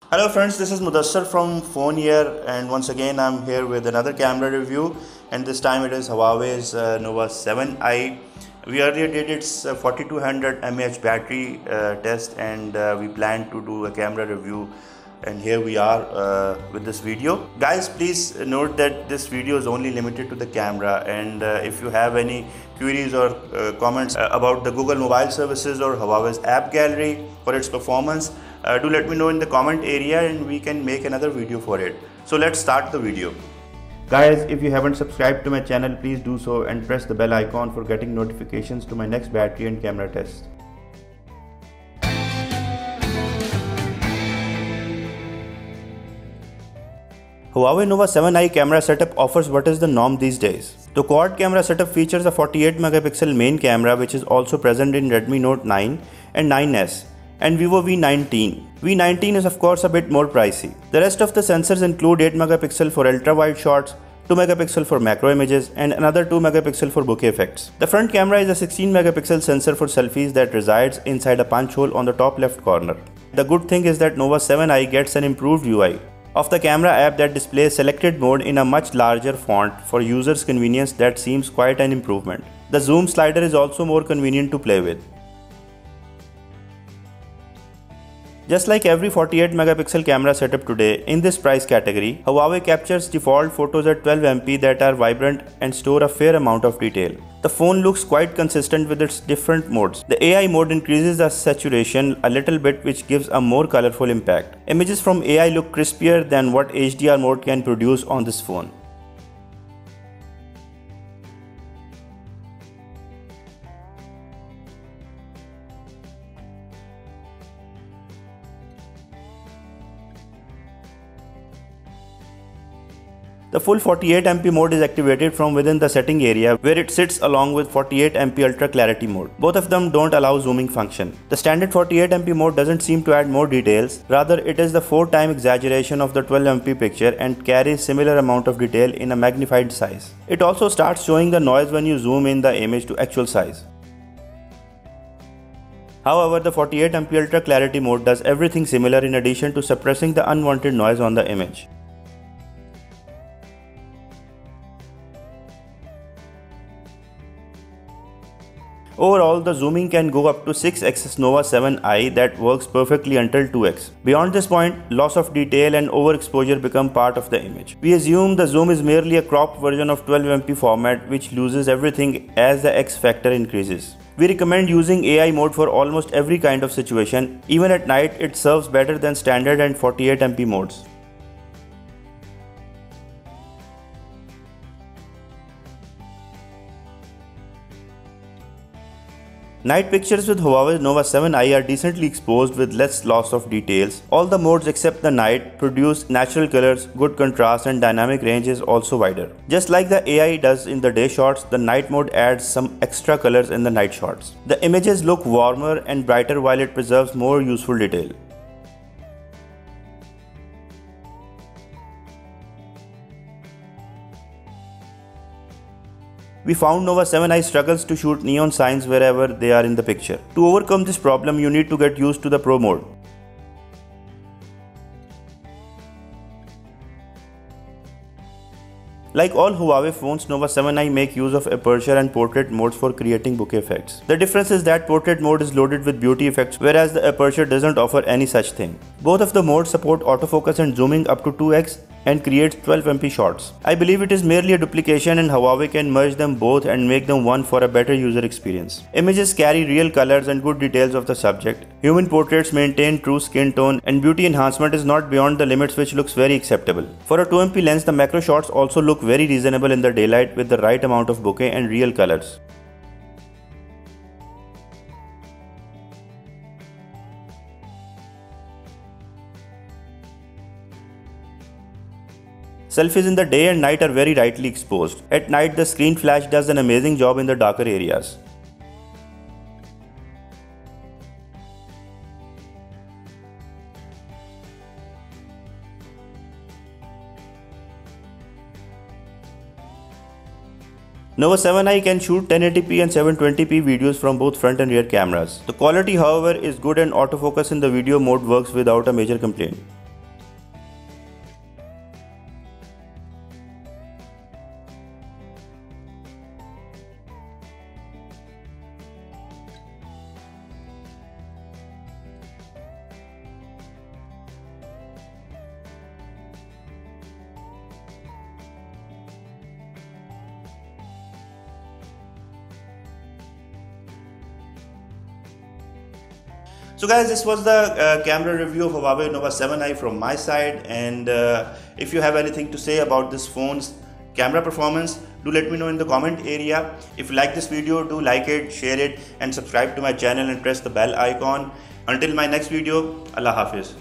Hello friends, this is Mudassar from Phone Here, and once again I'm here with another camera review, and this time it is Huawei's Nova 7i. We earlier did its 4200 mAh battery test, and we planned to do a camera review, and here we are with this video. Guys, please note that this video is only limited to the camera, and if you have any queries or comments about the Google Mobile Services or Huawei's app gallery for its performance, do let me know in the comment area and we can make another video for it. So let's start the video. Guys, if you haven't subscribed to my channel, please do so and press the bell icon for getting notifications to my next battery and camera test. Huawei Nova 7i camera setup offers what is the norm these days. The quad camera setup features a 48 megapixel main camera, which is also present in Redmi Note 9 and 9S and Vivo V19. V19 is of course a bit more pricey. The rest of the sensors include 8 megapixel for ultra wide shots, 2 megapixel for macro images and another 2 megapixel for bokeh effects. The front camera is a 16 megapixel sensor for selfies that resides inside a punch hole on the top left corner. The good thing is that Nova 7i gets an improved UI of the camera app that displays selected mode in a much larger font for users' convenience. That seems quite an improvement. The zoom slider is also more convenient to play with. Just like every 48 megapixel camera setup today, in this price category, Huawei captures default photos at 12MP that are vibrant and store a fair amount of detail. The phone looks quite consistent with its different modes. The AI mode increases the saturation a little bit, which gives a more colorful impact. Images from AI look crispier than what HDR mode can produce on this phone. The full 48MP mode is activated from within the setting area, where it sits along with 48MP Ultra Clarity mode. Both of them don't allow zooming function. The standard 48MP mode doesn't seem to add more details, rather it is the 4-time exaggeration of the 12MP picture and carries similar amount of detail in a magnified size. It also starts showing the noise when you zoom in the image to actual size. However, the 48MP Ultra Clarity mode does everything similar in addition to suppressing the unwanted noise on the image. Overall, the zooming can go up to 6x Nova 7i that works perfectly until 2x. Beyond this point, loss of detail and overexposure become part of the image. We assume the zoom is merely a cropped version of 12MP format, which loses everything as the X factor increases. We recommend using AI mode for almost every kind of situation. Even at night, it serves better than standard and 48MP modes. Night pictures with Huawei Nova 7i are decently exposed with less loss of details. All the modes except the night produce natural colors, good contrast, and dynamic range is also wider. Just like the AI does in the day shots, the night mode adds some extra colors in the night shots. The images look warmer and brighter while it preserves more useful detail. We found Nova 7i struggles to shoot neon signs wherever they are in the picture. To overcome this problem, you need to get used to the Pro mode. Like all Huawei phones, Nova 7i make use of aperture and portrait modes for creating bokeh effects. The difference is that portrait mode is loaded with beauty effects, whereas the aperture doesn't offer any such thing. Both of the modes support autofocus and zooming up to 2x and creates 12MP shots. I believe it is merely a duplication and Huawei can merge them both and make them one for a better user experience. Images carry real colors and good details of the subject. Human portraits maintain true skin tone and beauty enhancement is not beyond the limits, which looks very acceptable. For a 2MP lens, the macro shots also look very reasonable in the daylight with the right amount of bokeh and real colors. Selfies in the day and night are very rightly exposed. At night, the screen flash does an amazing job in the darker areas. Nova 7i can shoot 1080p and 720p videos from both front and rear cameras. The quality, however, is good and autofocus in the video mode works without a major complaint. So guys, this was the camera review of Huawei Nova 7i from my side, and if you have anything to say about this phone's camera performance, do let me know in the comment area. If you like this video, do like it, share it, and subscribe to my channel and press the bell icon. Until my next video, Allah Hafiz.